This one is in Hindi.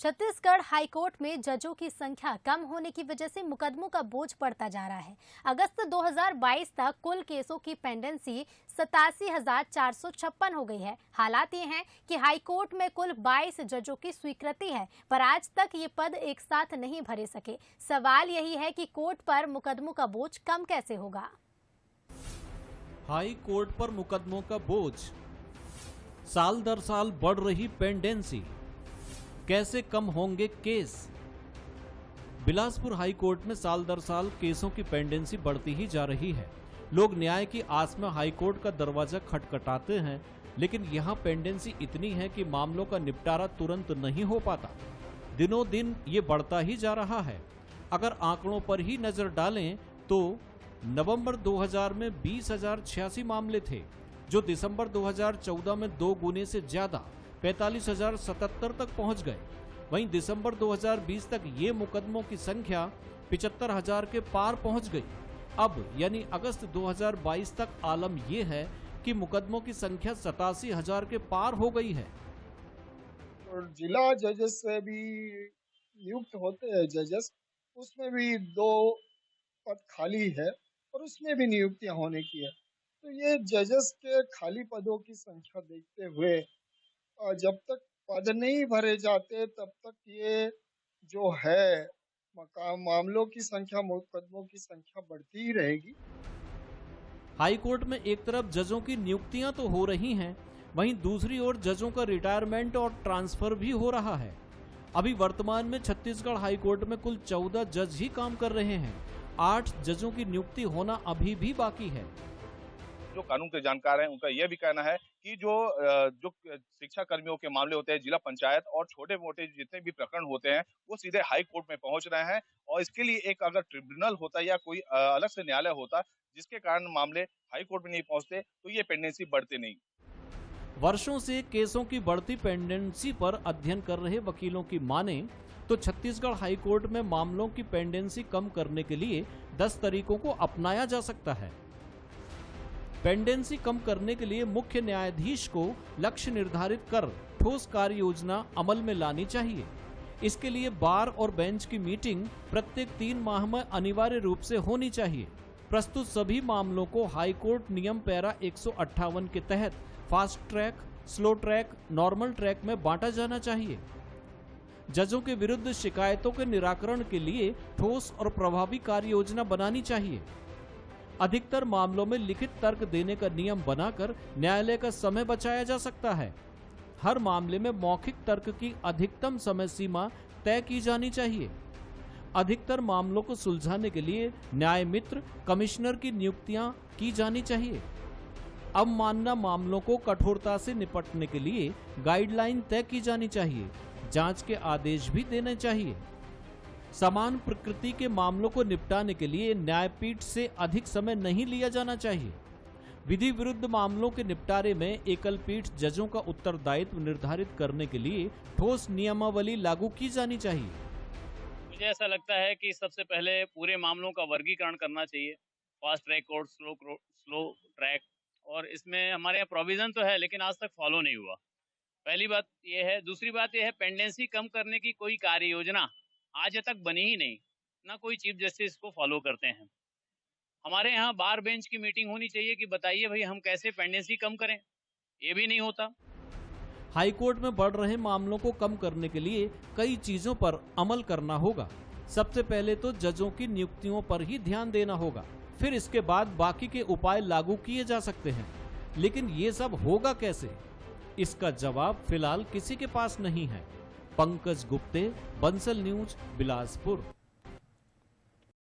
छत्तीसगढ़ हाईकोर्ट में जजों की संख्या कम होने की वजह से मुकदमों का बोझ बढ़ता जा रहा है। अगस्त 2022 तक कुल केसों की पेंडेंसी 87,456 हो गई है। हालात ये हैं कि हाईकोर्ट में कुल 22 जजों की स्वीकृति है, पर आज तक ये पद एक साथ नहीं भरे सके। सवाल यही है कि कोर्ट पर मुकदमों का बोझ कम कैसे होगा। हाई कोर्ट पर मुकदमों का बोझ, साल दर साल बढ़ रही पेंडेंसी, कैसे कम होंगे केस। बिलासपुर हाई कोर्ट में साल दर साल केसों की पेंडेंसी बढ़ती ही जा रही है। लोग न्याय की आस में हाई कोर्ट का दरवाजा खटखटाते हैं, लेकिन यहाँ पेंडेंसी इतनी है कि मामलों का निपटारा तुरंत नहीं हो पाता। दिनों दिन ये बढ़ता ही जा रहा है। अगर आंकड़ों पर ही नजर डालें तो नवंबर 2000 में 20,086 मामले थे, जो दिसंबर 2014 में 2 गुने से ज्यादा 45,077 तक पहुंच गए। वहीं दिसंबर 2020 तक ये मुकदमों की संख्या 75,000 के पार पहुंच गई। अब यानी अगस्त 2022 तक आलम ये है कि मुकदमों की संख्या 87,000 के पार हो गई है। और जिला जजेस से भी नियुक्त होते हैं जजेस, उसमें भी 2 पद खाली है और उसमें भी नियुक्तियां होने की है। तो ये जजेस के खाली पदों की संख्या देखते हुए जब तक पद नहीं भरे जाते तब तक ये जो है मामलों की संख्या, मुकदमों की संख्या बढ़ती ही रहेगी। हाई कोर्ट में एक तरफ जजों की नियुक्तियां तो हो रही हैं, वहीं दूसरी ओर जजों का रिटायरमेंट और ट्रांसफर भी हो रहा है। अभी वर्तमान में छत्तीसगढ़ हाई कोर्ट में कुल 14 जज ही काम कर रहे हैं। 8 जजों की नियुक्ति होना अभी भी बाकी है। जो कानून के जानकार हैं उनका यह भी कहना है कि जो शिक्षा कर्मियों के मामले होते हैं, जिला पंचायत और छोटे मोटे जितने भी प्रकरण होते हैं वो सीधे हाई कोर्ट में पहुंच रहे हैं, और इसके लिए एक अगर ट्रिब्यूनल होता या कोई अलग से न्यायालय होता जिसके कारण मामले हाई कोर्ट में नहीं पहुंचते तो ये पेंडेंसी बढ़ते नहीं। वर्षों से केसों की बढ़ती पेंडेंसी पर अध्ययन कर रहे वकीलों की माने तो छत्तीसगढ़ हाई कोर्ट में मामलों की पेंडेंसी कम करने के लिए 10 तरीकों को अपनाया जा सकता है। पेंडेंसी कम करने के लिए मुख्य न्यायाधीश को लक्ष्य निर्धारित कर ठोस कार्य योजना अमल में लानी चाहिए। इसके लिए बार और बेंच की मीटिंग प्रत्येक 3 माह में अनिवार्य रूप से होनी चाहिए। प्रस्तुत सभी मामलों को हाई कोर्ट नियम पैरा 158 के तहत fast track, slow track, normal track में बांटा जाना चाहिए। जजों के विरुद्ध शिकायतों के निराकरण के लिए ठोस और प्रभावी कार्य योजना बनानी चाहिए। अधिकतर मामलों में लिखित तर्क देने का नियम बनाकर न्यायालय का समय बचाया जा सकता है। हर मामले में मौखिक तर्क की अधिकतम समय सीमा तय की जानी चाहिए। अधिकतर मामलों को सुलझाने के लिए न्याय मित्र, कमिश्नर की नियुक्तियां की जानी चाहिए। अवमानना मामलों को कठोरता से निपटने के लिए गाइडलाइन तय की जानी चाहिए। जांच के आदेश भी देने चाहिए। समान प्रकृति के मामलों को निपटाने के लिए न्यायपीठ से अधिक समय नहीं लिया जाना चाहिए। विधि विरुद्ध मामलों के निपटारे में एकल पीठ जजों का उत्तरदायित्व निर्धारित करने के लिए ठोस नियमावली लागू की जानी चाहिए। मुझे ऐसा लगता है कि सबसे पहले पूरे मामलों का वर्गीकरण करना चाहिए, fast track court, slow track, और इसमें हमारे यहाँ प्रोविजन तो है लेकिन आज तक फॉलो नहीं हुआ। पहली बात यह है। दूसरी बात यह है, पेंडेंसी कम करने की कोई कार्य योजना आज तक बनी ही नहीं, ना कोई चीफ जस्टिस इसको फॉलो करते हैं। हमारे यहाँ बार बेंच की मीटिंग होनी चाहिए कि बताइए भाई हम कैसे पेंडेंसी कम करें, ये भी नहीं होता। हाई कोर्ट में बढ़ रहे मामलों को कम करने के लिए कई चीजों पर अमल करना होगा। सबसे पहले तो जजों की नियुक्तियों पर ही ध्यान देना होगा, फिर इसके बाद बाकी के उपाय लागू किए जा सकते हैं। लेकिन ये सब होगा कैसे, इसका जवाब फिलहाल किसी के पास नहीं है। पंकज गुप्ते, बंसल न्यूज, बिलासपुर।